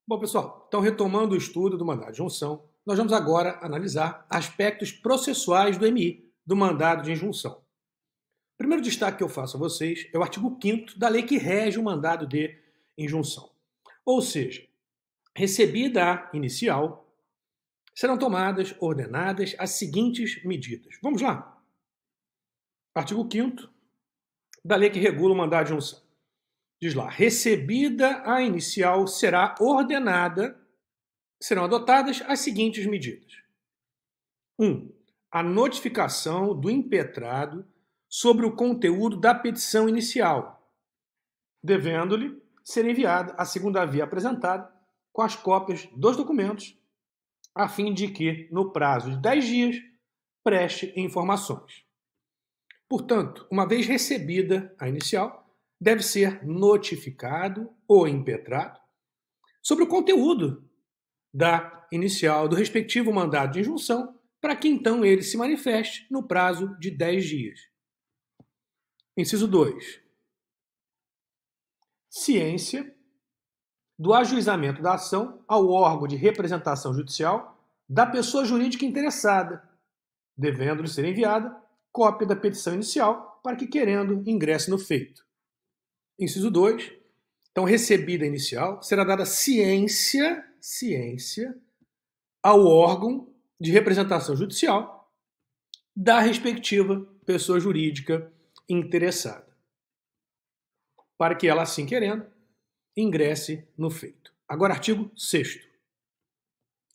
Bom, pessoal, então retomando o estudo do mandado de injunção, nós vamos agora analisar aspectos processuais do MI, do mandado de injunção. O primeiro destaque que eu faço a vocês é o artigo 5º da lei que rege o mandado de injunção. Ou seja, recebida a inicial, serão tomadas, ordenadas as seguintes medidas. Vamos lá. Artigo 5º da lei que regula o mandado de injunção. Diz lá, recebida a inicial, serão adotadas as seguintes medidas. 1. A notificação do impetrado sobre o conteúdo da petição inicial, devendo-lhe ser enviada a segunda via apresentada com as cópias dos documentos, a fim de que, no prazo de 10 dias, preste informações. Portanto, uma vez recebida a inicial, deve ser notificado o impetrado sobre o conteúdo da inicial do respectivo mandado de injunção, para que então ele se manifeste no prazo de 10 dias. Inciso 2. Ciência do ajuizamento da ação ao órgão de representação judicial da pessoa jurídica interessada, devendo-lhe ser enviada cópia da petição inicial para que, querendo, ingresse no feito. Inciso 2. Então, recebida a inicial, será dada ciência ao órgão de representação judicial da respectiva pessoa jurídica interessada, para que ela, assim querendo, ingresse no feito. Agora, artigo 6º.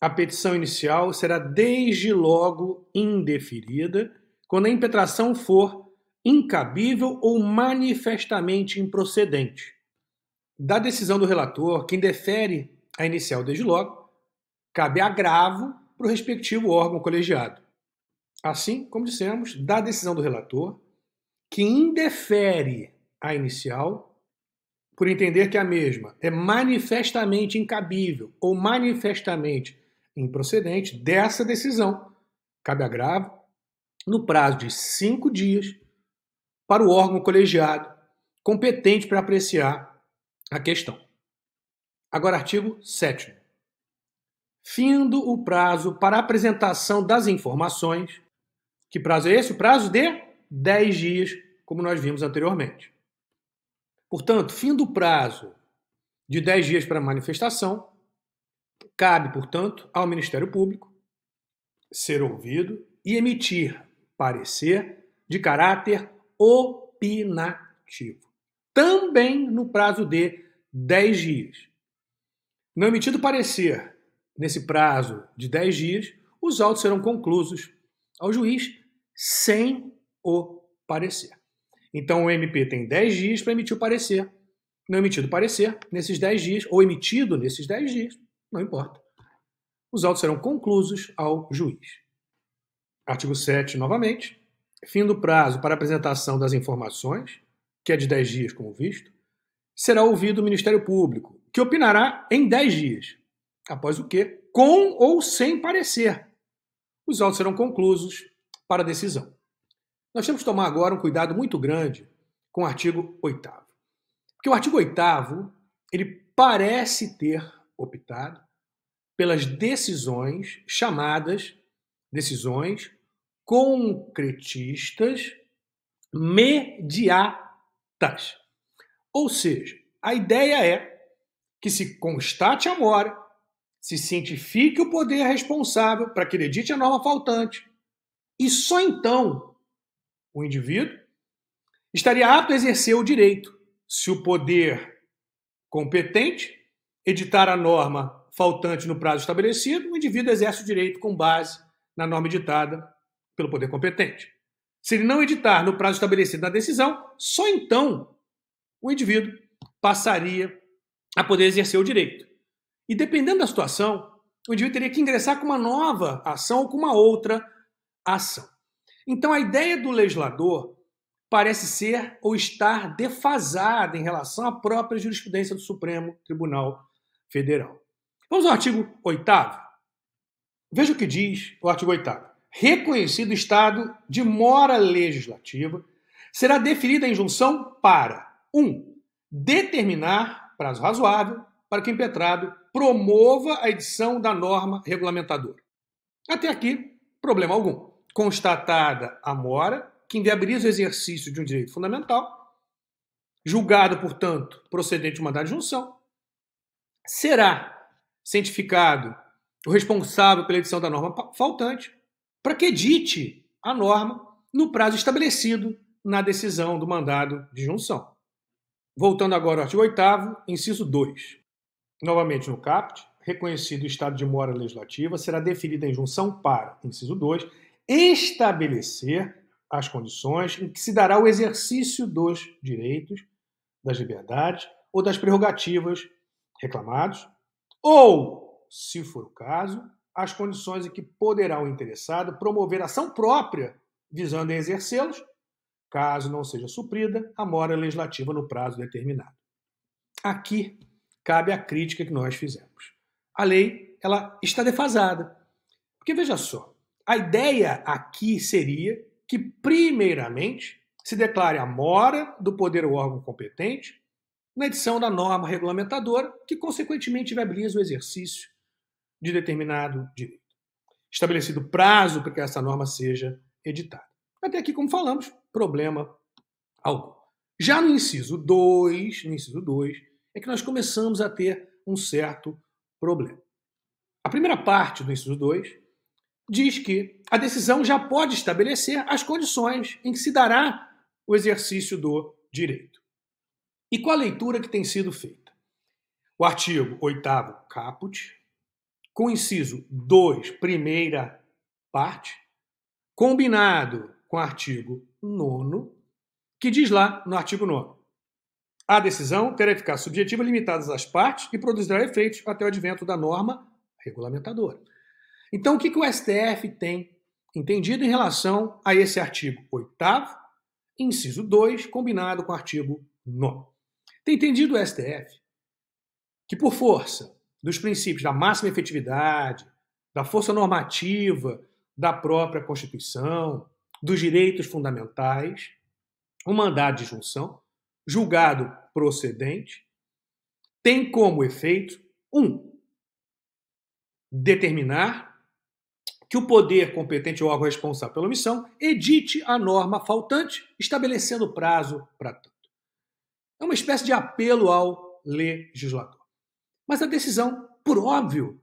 A petição inicial será desde logo indeferida quando a impetração for incabível ou manifestamente improcedente. Da decisão do relator, quem defere a inicial desde logo, cabe agravo para o respectivo órgão colegiado. Assim, como dissemos, da decisão do relator, que indefere a inicial, por entender que a mesma é manifestamente incabível ou manifestamente improcedente, dessa decisão cabe agravo no prazo de 5 dias para o órgão colegiado competente para apreciar a questão. Agora, artigo 7º. Findo o prazo para apresentação das informações, que prazo é esse? O prazo de 10 dias, como nós vimos anteriormente. Portanto, findo o prazo de 10 dias para manifestação, cabe, portanto, ao Ministério Público ser ouvido e emitir parecer de caráter opinativo, também no prazo de 10 dias. Não emitido parecer nesse prazo de 10 dias, os autos serão conclusos ao juiz sem o parecer. Então o MP tem 10 dias para emitir o parecer. Não emitido parecer nesses 10 dias, ou emitido nesses 10 dias, não importa. Os autos serão conclusos ao juiz. Artigo 7, novamente. Fim do prazo para apresentação das informações, que é de 10 dias, como visto, será ouvido o Ministério Público, que opinará em 10 dias, após o que, com ou sem parecer, os autos serão conclusos para a decisão. Nós temos que tomar agora um cuidado muito grande com o artigo 8º. Porque o artigo 8º, ele parece ter optado pelas decisões chamadas decisões concretistas mediatas. Ou seja, a ideia é que se constate a mora, se cientifique o poder responsável para que ele edite a norma faltante, e só então o indivíduo estaria apto a exercer o direito, se o poder competente editar a norma faltante no prazo estabelecido, o indivíduo exerce o direito com base na norma editada pelo poder competente. Se ele não editar no prazo estabelecido na decisão, só então o indivíduo passaria a poder exercer o direito. E dependendo da situação, o indivíduo teria que ingressar com uma nova ação ou com uma outra ação. Então a ideia do legislador parece ser ou estar defasada em relação à própria jurisprudência do Supremo Tribunal Federal. Vamos ao artigo 8º. Veja o que diz o artigo 8º. Reconhecido o estado de mora legislativa, será deferida a injunção para 1. Determinar prazo razoável para que o impetrado promova a edição da norma regulamentadora. Até aqui, problema algum. Constatada a mora, que inviabiliza o exercício de um direito fundamental, julgado, portanto, procedente de mandado de junção, será cientificado o responsável pela edição da norma faltante para que edite a norma no prazo estabelecido na decisão do mandado de junção. Voltando agora ao artigo 8º, inciso 2. Novamente no caput, reconhecido o estado de mora legislativa, será deferida a injunção para, inciso 2, estabelecer as condições em que se dará o exercício dos direitos, das liberdades ou das prerrogativas reclamados, ou, se for o caso, as condições em que poderá o interessado promover ação própria visando em exercê-los, caso não seja suprida a mora legislativa no prazo determinado. Aqui cabe a crítica que nós fizemos. A lei ela está defasada. Porque veja só, a ideia aqui seria que, primeiramente, se declare a mora do poder ou órgão competente na edição da norma regulamentadora, que, consequentemente, viabiliza o exercício de determinado direito. Estabelecido prazo para que essa norma seja editada. Até aqui, como falamos, problema algum. Já no inciso 2, é que nós começamos a ter um certo problema. A primeira parte do inciso 2 diz que a decisão já pode estabelecer as condições em que se dará o exercício do direito. E qual a leitura que tem sido feita? O artigo 8º caput, com o inciso 2, primeira parte, combinado com o artigo 9º, que diz lá no artigo 9º: a decisão terá eficácia subjetiva limitada às partes e produzirá efeitos até o advento da norma regulamentadora. Então, o que o STF tem entendido em relação a esse artigo 8º, inciso 2, combinado com o artigo 9º? Tem entendido o STF que, por força dos princípios da máxima efetividade, da força normativa da própria Constituição, dos direitos fundamentais, o mandado de junção, julgado procedente, tem como efeito, 1, determinar que o poder competente ou órgão responsável pela omissão edite a norma faltante, estabelecendo prazo para tanto. É uma espécie de apelo ao legislador. Mas a decisão, por óbvio,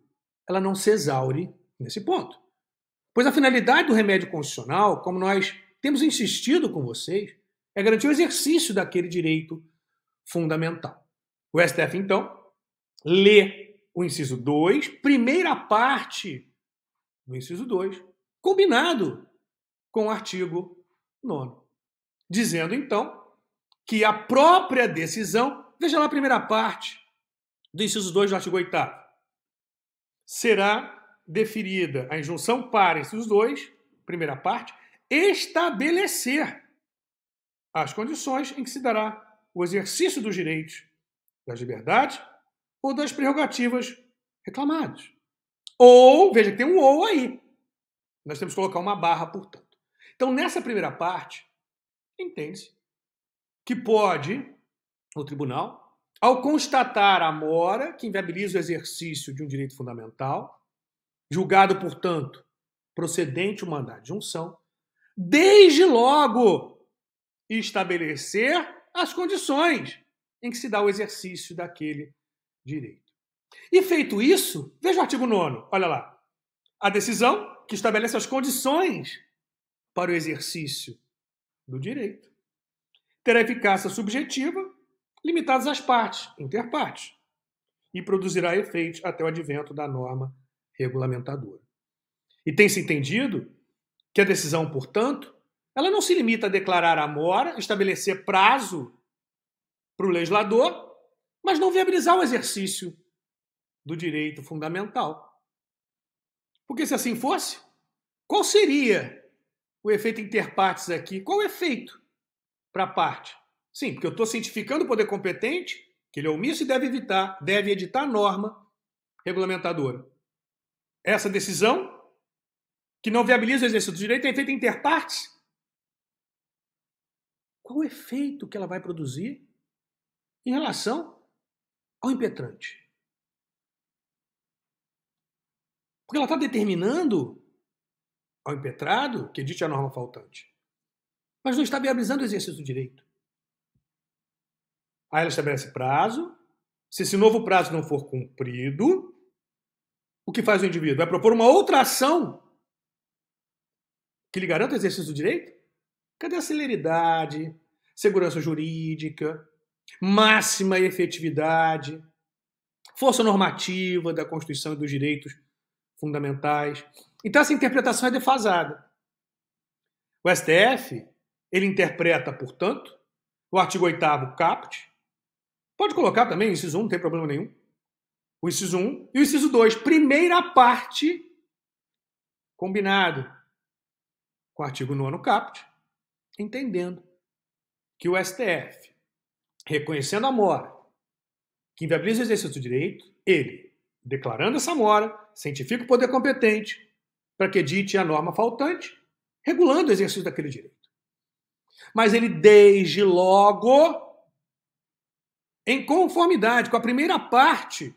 ela não se exaure nesse ponto. Pois a finalidade do remédio constitucional, como nós temos insistido com vocês, é garantir o exercício daquele direito fundamental. O STF, então, lê o inciso 2, primeira parte do inciso 2, combinado com o artigo 9º, dizendo, então, que a própria decisão, veja lá a primeira parte do inciso 2 do artigo 8º, será deferida a injunção para, inciso 2, primeira parte, estabelecer as condições em que se dará o exercício dos direitos, das liberdades ou das prerrogativas reclamadas. Ou, veja que tem um ou aí. Nós temos que colocar uma barra, portanto. Então, nessa primeira parte, entende-se que pode o tribunal, ao constatar a mora que inviabiliza o exercício de um direito fundamental, julgado, portanto, procedente o mandado de junção, desde logo estabelecer as condições em que se dá o exercício daquele direito. E feito isso, veja o artigo 9º, olha lá. A decisão que estabelece as condições para o exercício do direito terá eficácia subjetiva limitadas às partes, interpartes, e produzirá efeitos até o advento da norma regulamentadora. E tem-se entendido que a decisão, portanto, ela não se limita a declarar a mora, estabelecer prazo para o legislador, mas não viabilizar o exercício do direito fundamental. Porque se assim fosse, qual seria o efeito interpartes aqui? Qual o efeito para a parte? Sim, porque eu estou cientificando o poder competente, que ele é omisso e deve editar a norma regulamentadora. Essa decisão, que não viabiliza o exercício do direito, é efeito interpartes. Qual o efeito que ela vai produzir em relação ao impetrante? Porque ela está determinando ao impetrado que edite a norma faltante, mas não está viabilizando o exercício do direito. Aí ela estabelece prazo. Se esse novo prazo não for cumprido, o que faz o indivíduo? Vai propor uma outra ação que lhe garanta o exercício do direito? Cadê a celeridade, segurança jurídica, máxima efetividade, força normativa da Constituição e dos direitos fundamentais? Então essa interpretação é defasada. O STF, ele interpreta, portanto, o artigo 8º caput. Pode colocar também o inciso 1, não tem problema nenhum. O inciso 1 e o inciso 2, primeira parte, combinado com o artigo 9º caput, entendendo que o STF, reconhecendo a mora, que inviabiliza o exercício do direito, ele, declarando essa mora, cientifica o poder competente para que edite a norma faltante, regulando o exercício daquele direito. Mas ele, desde logo, em conformidade com a primeira parte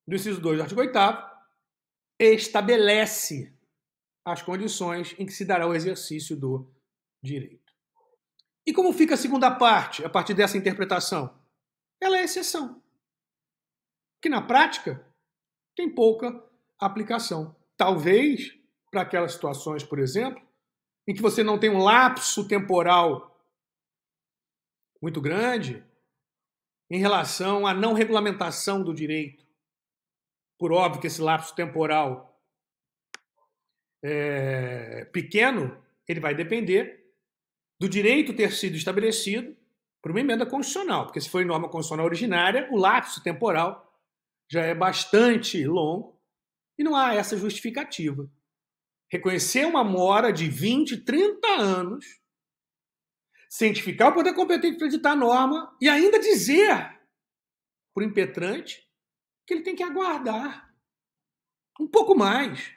do inciso 2 do artigo 8º, estabelece as condições em que se dará o exercício do direito. E como fica a segunda parte, a partir dessa interpretação? Ela é exceção, que na prática tem pouca aplicação. Talvez para aquelas situações, por exemplo, em que você não tem um lapso temporal muito grande em relação à não regulamentação do direito. Por óbvio que esse lapso temporal pequeno, ele vai depender do direito ter sido estabelecido por uma emenda constitucional, porque se for em norma constitucional originária, o lapso temporal já é bastante longo e não há essa justificativa. Reconhecer uma mora de 20, 30 anos, cientificar o poder competente para editar a norma e ainda dizer para o impetrante que ele tem que aguardar um pouco mais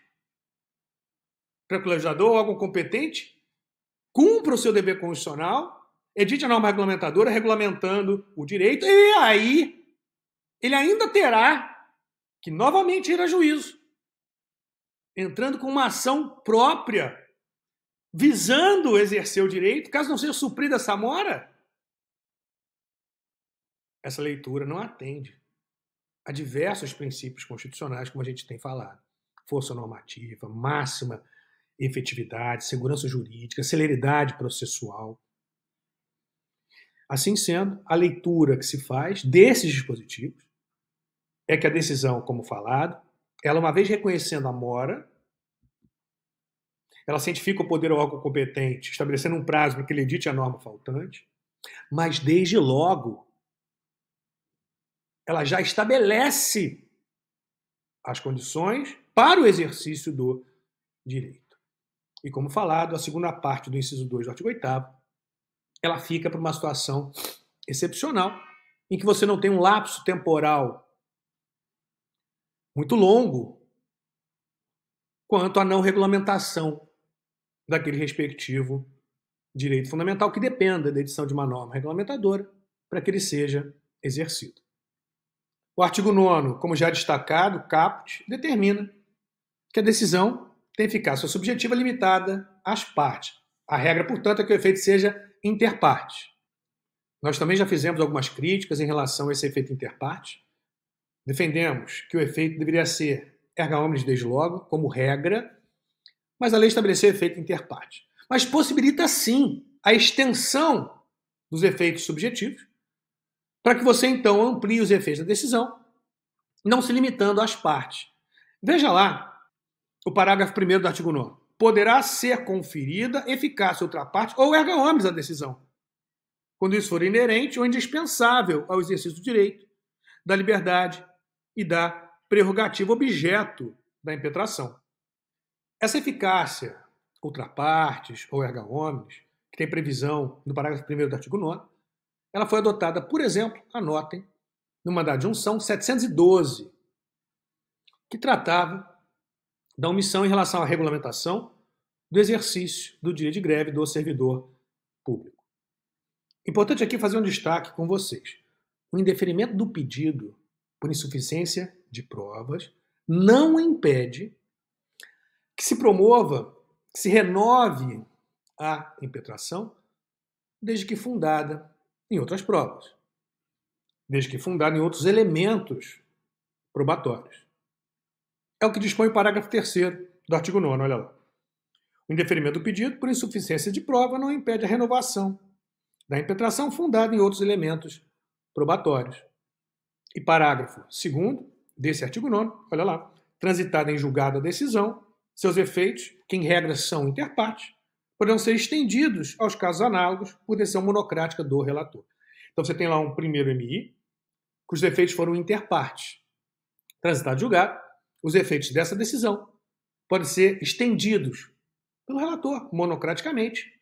para que o legislador ou órgão competente cumpra o seu dever constitucional, edite a norma regulamentadora regulamentando o direito, e aí ele ainda terá que novamente ir a juízo, entrando com uma ação própria, visando exercer o direito, caso não seja suprida essa mora. Essa leitura não atende a diversos princípios constitucionais, como a gente tem falado. Força normativa, máxima efetividade, segurança jurídica, celeridade processual. Assim sendo, a leitura que se faz desses dispositivos é que a decisão, como falado, ela, uma vez reconhecendo a mora, ela cientifica o poder ao órgão competente, estabelecendo um prazo para que ele edite a norma faltante, mas desde logo ela já estabelece as condições para o exercício do direito. E como falado, a segunda parte do inciso 2 do artigo 8º, ela fica para uma situação excepcional, em que você não tem um lapso temporal muito longo quanto à não regulamentação daquele respectivo direito fundamental que dependa da edição de uma norma regulamentadora para que ele seja exercido. O artigo 9º, como já destacado, caput, determina que a decisão tem eficácia subjetiva limitada às partes. A regra, portanto, é que o efeito seja interparte. Nós também já fizemos algumas críticas em relação a esse efeito interparte. Defendemos que o efeito deveria ser erga omnes desde logo, como regra, mas a lei estabeleceu efeito interparte. Mas possibilita, sim, a extensão dos efeitos subjetivos para que você, então, amplie os efeitos da decisão, não se limitando às partes. Veja lá o parágrafo 1º do artigo 9º. Poderá ser conferida eficácia outra parte ou erga omnes à decisão, quando isso for inerente ou indispensável ao exercício do direito, da liberdade e da prerrogativa objeto da impetração. Essa eficácia outra partes ou erga omnes, que tem previsão no parágrafo 1º do artigo 9º, ela foi adotada, por exemplo, anotem, no mandado de junção 712, que tratava da omissão em relação à regulamentação do exercício do direito de greve do servidor público. Importante aqui fazer um destaque com vocês. O indeferimento do pedido por insuficiência de provas não impede que se promova, que se renove a impetração, desde que fundada em outras provas, desde que fundada em outros elementos probatórios. É o que dispõe o parágrafo 3º do artigo 9º, olha lá. O indeferimento do pedido por insuficiência de prova não impede a renovação da impetração fundada em outros elementos probatórios. E parágrafo 2º desse artigo 9º, olha lá, transitada em julgado a decisão, seus efeitos, que em regra são interpartes, poderão ser estendidos aos casos análogos por decisão monocrática do relator. Então você tem lá um primeiro MI, cujos efeitos foram interpartes. Transitado em julgado, os efeitos dessa decisão podem ser estendidos pelo relator, monocraticamente,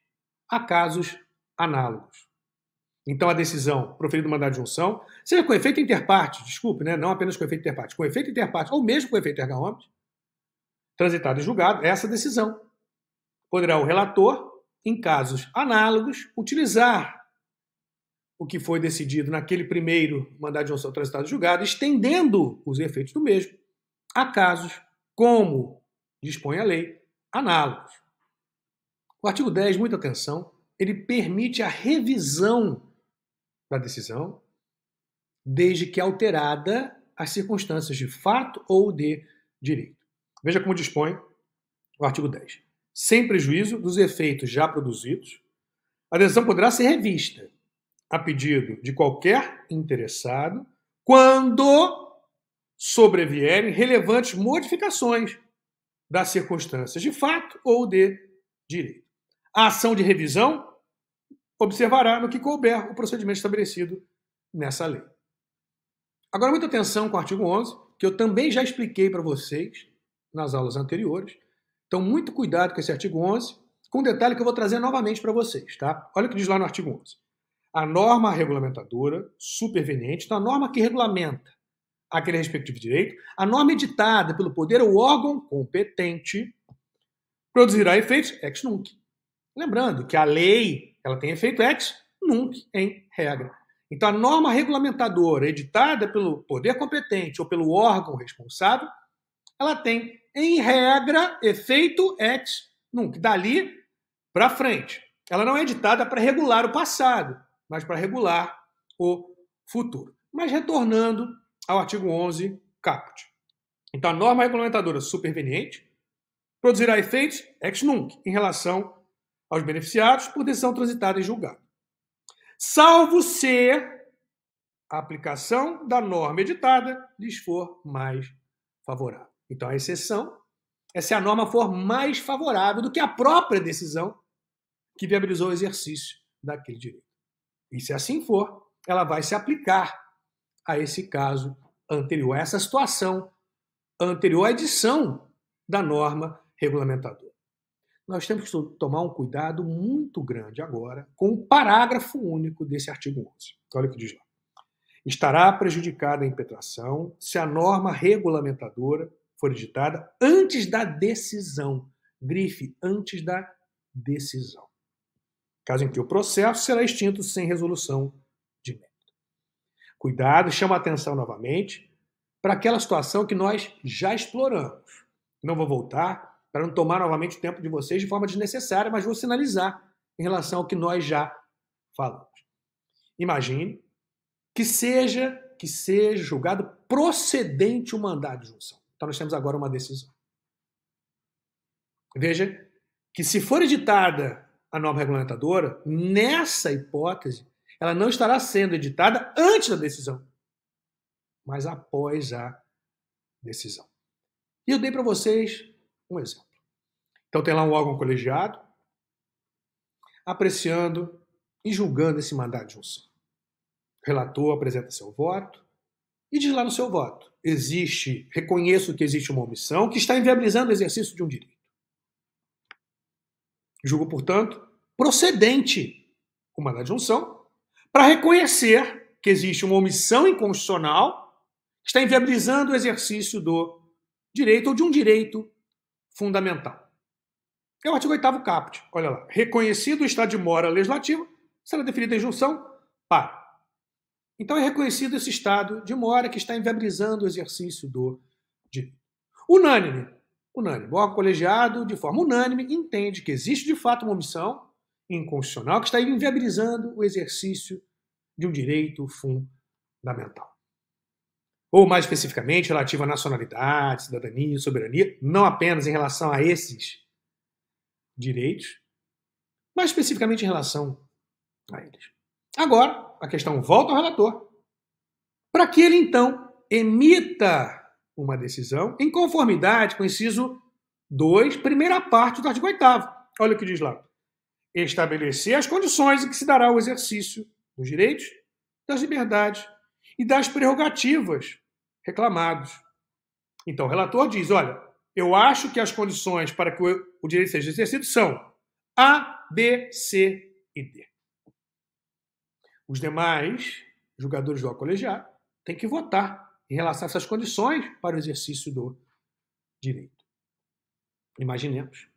a casos análogos. Então, a decisão proferida no mandado de junção, seja com efeito interparte, desculpe, né? Não apenas com efeito interparte, com efeito interparte, ou mesmo com efeito erga omnes, transitado em julgado, essa decisão poderá o relator, em casos análogos, utilizar o que foi decidido naquele primeiro mandado de junção transitado em julgado, estendendo os efeitos do mesmo a casos, como dispõe a lei, análogos. O artigo 10, muita atenção, ele permite a revisão da decisão, desde que alterada as circunstâncias de fato ou de direito. Veja como dispõe o artigo 10. Sem prejuízo dos efeitos já produzidos, a decisão poderá ser revista a pedido de qualquer interessado quando sobrevierem relevantes modificações das circunstâncias de fato ou de direito. A ação de revisão observará no que couber o procedimento estabelecido nessa lei. Agora, muita atenção com o artigo 11, que eu também já expliquei para vocês nas aulas anteriores. Então, muito cuidado com esse artigo 11, com um detalhe que eu vou trazer novamente para vocês, tá? Olha o que diz lá no artigo 11. A norma regulamentadora superveniente, então a norma que regulamenta aquele respectivo direito, a norma editada pelo poder ou órgão competente produzirá efeitos ex nunc. Lembrando que a lei ela tem efeito ex nunc em regra. Então, a norma regulamentadora editada pelo poder competente ou pelo órgão responsável, ela tem, em regra, efeito ex nunc. Dali para frente. Ela não é editada para regular o passado, mas para regular o futuro. Mas retornando ao artigo 11, caput. Então, a norma regulamentadora superveniente produzirá efeitos ex nunc em relação aos beneficiados por decisão transitada em julgado, salvo se a aplicação da norma editada lhes for mais favorável. Então, a exceção é se a norma for mais favorável do que a própria decisão que viabilizou o exercício daquele direito. E se assim for, ela vai se aplicar a esse caso anterior, a essa situação anterior à edição da norma regulamentadora. Nós temos que tomar um cuidado muito grande agora com o parágrafo único desse artigo 11. Olha o que diz lá. Estará prejudicada a impetração se a norma regulamentadora for editada antes da decisão. Grife, antes da decisão. Caso em que o processo será extinto sem resolução de mérito. Cuidado, chama a atenção novamente para aquela situação que nós já exploramos. Não vou voltar para não tomar novamente o tempo de vocês de forma desnecessária, mas vou sinalizar em relação ao que nós já falamos. Imagine que seja julgado procedente o mandado de junção. Então nós temos agora uma decisão. Veja que se for editada a norma regulamentadora, nessa hipótese, ela não estará sendo editada antes da decisão, mas após a decisão. E eu dei para vocês um exemplo. Então tem lá um órgão colegiado apreciando e julgando esse mandado de junção. O relator apresenta seu voto e diz lá no seu voto: reconheço que existe uma omissão que está inviabilizando o exercício de um direito. Julgo, portanto, procedente o mandado de junção para reconhecer que existe uma omissão inconstitucional que está inviabilizando o exercício do direito ou de um direito fundamental. É o artigo 8º caput. Olha lá. Reconhecido o estado de mora legislativo, será definida a injunção para. Então é reconhecido esse estado de mora que está inviabilizando o exercício do direito. Unânime. Unânime. O órgão colegiado, de forma unânime, entende que existe de fato uma omissão inconstitucional que está inviabilizando o exercício de um direito fundamental. Ou, mais especificamente, relativo à nacionalidade, cidadania e soberania, não apenas em relação a esses direitos, mas especificamente em relação a eles. Agora, a questão volta ao relator, para que ele, então, emita uma decisão em conformidade com o inciso 2, primeira parte do artigo 8º. Olha o que diz lá. Estabelecer as condições em que se dará o exercício dos direitos, das liberdades e das prerrogativas reclamados. Então, o relator diz, olha, eu acho que as condições para que o direito seja exercido são A, B, C e D. Os demais julgadores do órgão colegiado têm que votar em relação a essas condições para o exercício do direito. Imaginemos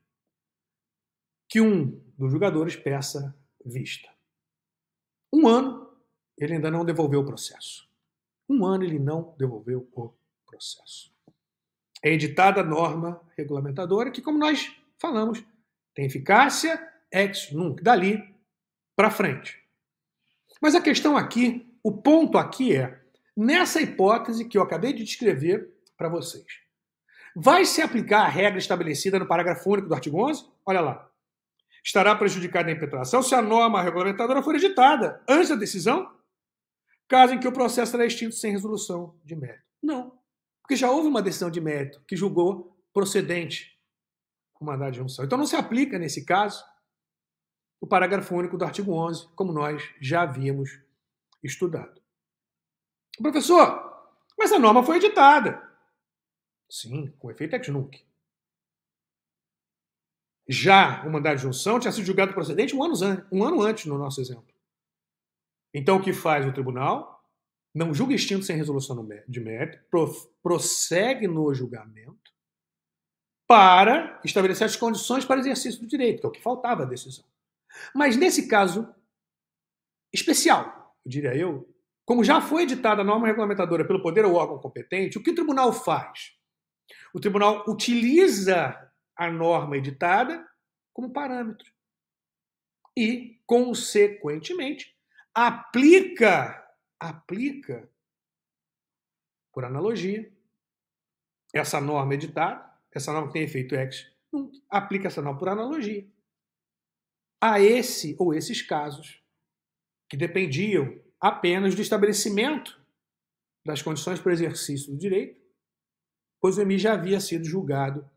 que um dos julgadores peça vista. 1 ano, ele ainda não devolveu o processo. 1 ano ele não devolveu o processo. É editada a norma regulamentadora que, como nós falamos, tem eficácia ex nunc, dali para frente. Mas a questão aqui, o ponto aqui é, nessa hipótese que eu acabei de descrever para vocês, vai se aplicar a regra estabelecida no parágrafo único do artigo 11? Olha lá. Estará prejudicada a impetração se a norma regulamentadora for editada antes da decisão, caso em que o processo será extinto sem resolução de mérito. Não, porque já houve uma decisão de mérito que julgou procedente o mandado de junção. Então não se aplica, nesse caso, o parágrafo único do artigo 11, como nós já havíamos estudado. Professor, mas a norma foi editada. Sim, com efeito ex nunc. Já o mandado de junção tinha sido julgado procedente um ano antes, no nosso exemplo. Então, o que faz o tribunal? Não julga extinto sem resolução de mérito, prossegue no julgamento para estabelecer as condições para exercício do direito, que é o que faltava à decisão. Mas nesse caso especial, eu diria eu, como já foi editada a norma regulamentadora pelo poder ou órgão competente, o que o tribunal faz? O tribunal utiliza a norma editada como parâmetro e, consequentemente, aplica por analogia essa norma editada, essa norma que tem efeito ex nunc, aplica essa norma por analogia a esse ou esses casos que dependiam apenas do estabelecimento das condições para o exercício do direito, pois o EMI já havia sido julgado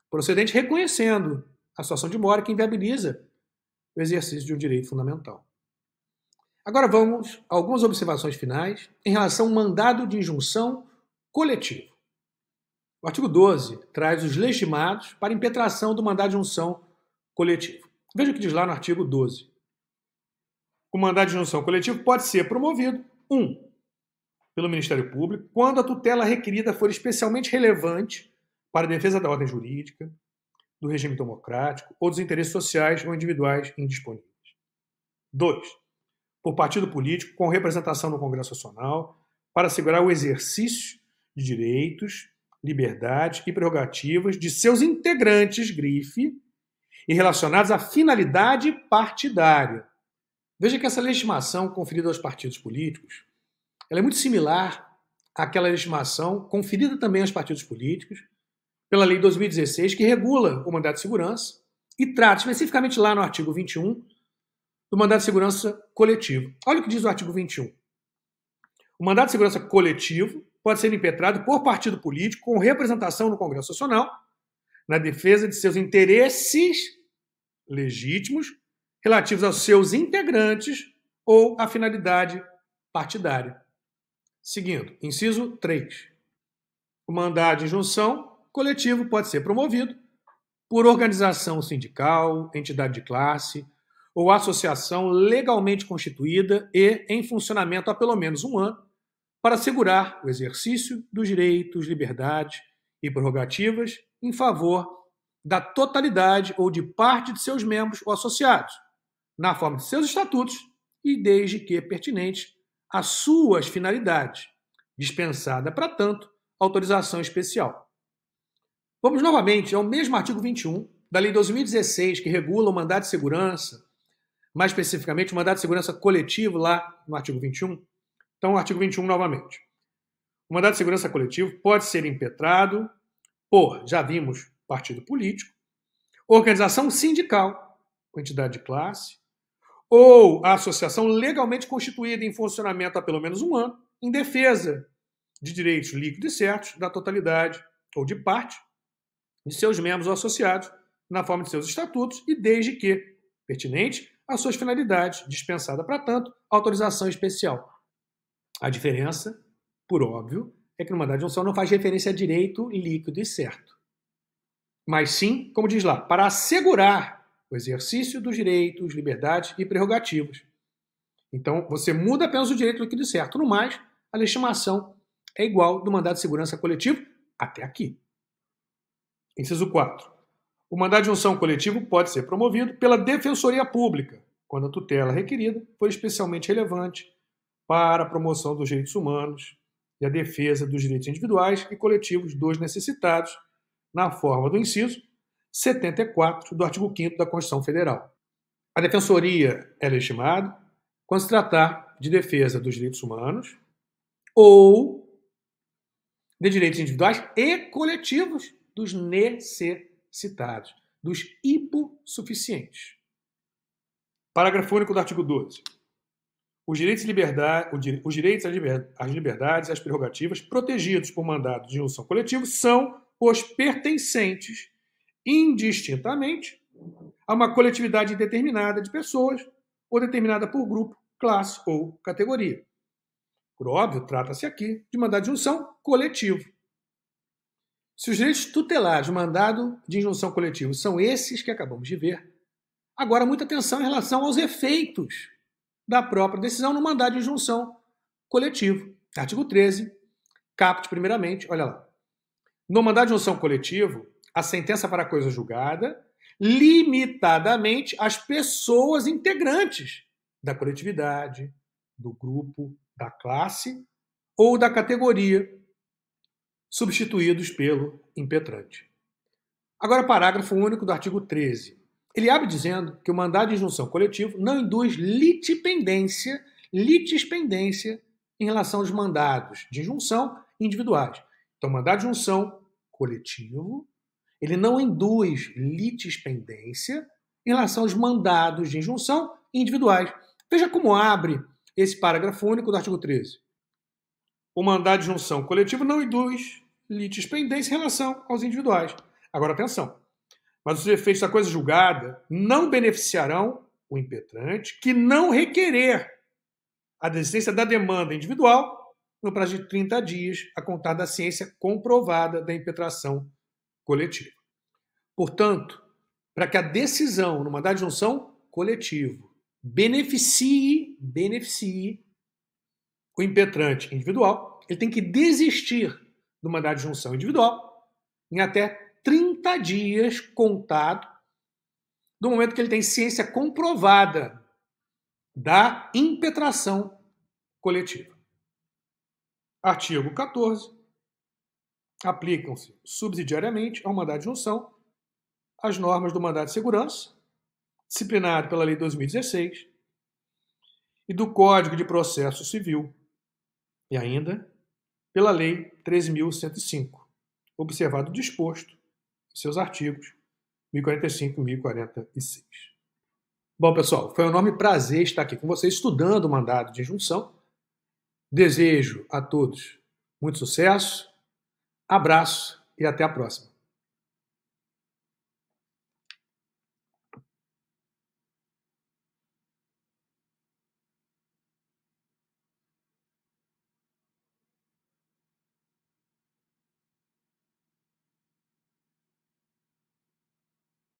procedente reconhecendo a situação de mora que inviabiliza o exercício de um direito fundamental. Agora vamos a algumas observações finais em relação ao mandado de injunção coletivo. O artigo 12 traz os legitimados para impetração do mandado de injunção coletivo. Veja o que diz lá no artigo 12. O mandado de injunção coletivo pode ser promovido, 1. Pelo Ministério Público, quando a tutela requerida for especialmente relevante para a defesa da ordem jurídica, do regime democrático ou dos interesses sociais ou individuais indisponíveis. 2. Por partido político com representação no Congresso Nacional para assegurar o exercício de direitos, liberdades e prerrogativas de seus integrantes, grife, e relacionados à finalidade partidária. Veja que essa legitimação conferida aos partidos políticos ela é muito similar àquela legitimação conferida também aos partidos políticos pela Lei 2016, que regula o mandato de segurança e trata especificamente lá no artigo 21 do mandato de segurança coletivo. Olha o que diz o artigo 21. O mandato de segurança coletivo pode ser impetrado por partido político com representação no Congresso Nacional na defesa de seus interesses legítimos relativos aos seus integrantes ou à finalidade partidária. Seguindo, inciso 3. O mandado de injunção coletivo pode ser promovido por organização sindical, entidade de classe ou associação legalmente constituída e em funcionamento há pelo menos 1 ano para assegurar o exercício dos direitos, liberdades e prerrogativas em favor da totalidade ou de parte de seus membros ou associados, na forma de seus estatutos e desde que pertinentes às suas finalidades, dispensada, para tanto, autorização especial. Vamos novamente ao mesmo artigo 21 da Lei 2016, que regula o mandado de segurança, mais especificamente o mandado de segurança coletivo lá no artigo 21. Então, o artigo 21 novamente. O mandado de segurança coletivo pode ser impetrado por, já vimos, partido político, organização sindical, com entidade de classe, ou a associação legalmente constituída em funcionamento há pelo menos um ano, em defesa de direitos líquidos e certos da totalidade ou de parte de seus membros ou associados, na forma de seus estatutos e desde que, pertinente às suas finalidades, dispensada, para tanto, autorização especial. A diferença, por óbvio, é que no mandado de junção não faz referência a direito líquido e certo. Mas sim, como diz lá, para assegurar o exercício dos direitos, liberdades e prerrogativas. Então, você muda apenas o direito líquido e certo. No mais, a legitimação é igual do mandado de segurança coletivo até aqui. Inciso 4. O mandado de junção coletivo pode ser promovido pela Defensoria Pública, quando a tutela requerida for especialmente relevante para a promoção dos direitos humanos e a defesa dos direitos individuais e coletivos dos necessitados, na forma do inciso 74 do artigo 5º da Constituição Federal. A Defensoria é legitimada quando se tratar de defesa dos direitos humanos ou de direitos individuais e coletivos dos necessitados, dos hipossuficientes. Parágrafo único do artigo 12. Os direitos às liberdades e às prerrogativas protegidos por mandado de junção coletivo são os pertencentes indistintamente a uma coletividade determinada de pessoas ou determinada por grupo, classe ou categoria. Por óbvio, trata-se aqui de mandado de junção coletivo. Se os direitos tutelares do mandado de injunção coletivo são esses que acabamos de ver, agora muita atenção em relação aos efeitos da própria decisão no mandado de injunção coletivo. Artigo 13, caput primeiramente, olha lá. No mandado de injunção coletivo, a sentença para a coisa julgada, limitadamente às pessoas integrantes da coletividade, do grupo, da classe ou da categoria, substituídos pelo impetrante. Agora, parágrafo único do artigo 13. Ele abre dizendo que o mandado de injunção coletivo não induz litispendência em relação aos mandados de injunção individuais. Então, o mandado de injunção coletivo, ele não induz litispendência em relação aos mandados de injunção individuais. Veja como abre esse parágrafo único do artigo 13. O mandado de injunção coletivo não induz litispendência em relação aos individuais. Agora, atenção. Mas os efeitos da coisa julgada não beneficiarão o impetrante que não requerer a desistência da demanda individual no prazo de 30 dias a contar da ciência comprovada da impetração coletiva. Portanto, para que a decisão no mandado de injunção coletivo beneficie o impetrante individual, ele tem que desistir do mandado de injunção individual em até 30 dias contado do momento que ele tem ciência comprovada da impetração coletiva. Artigo 14. Aplicam-se subsidiariamente ao mandado de injunção as normas do mandado de segurança, disciplinado pela Lei 2016, e do Código de Processo Civil, e ainda pela Lei 13.105, observado o disposto em seus artigos 1045 e 1046. Bom, pessoal, foi um enorme prazer estar aqui com vocês estudando o mandado de injunção. Desejo a todos muito sucesso, abraço e até a próxima.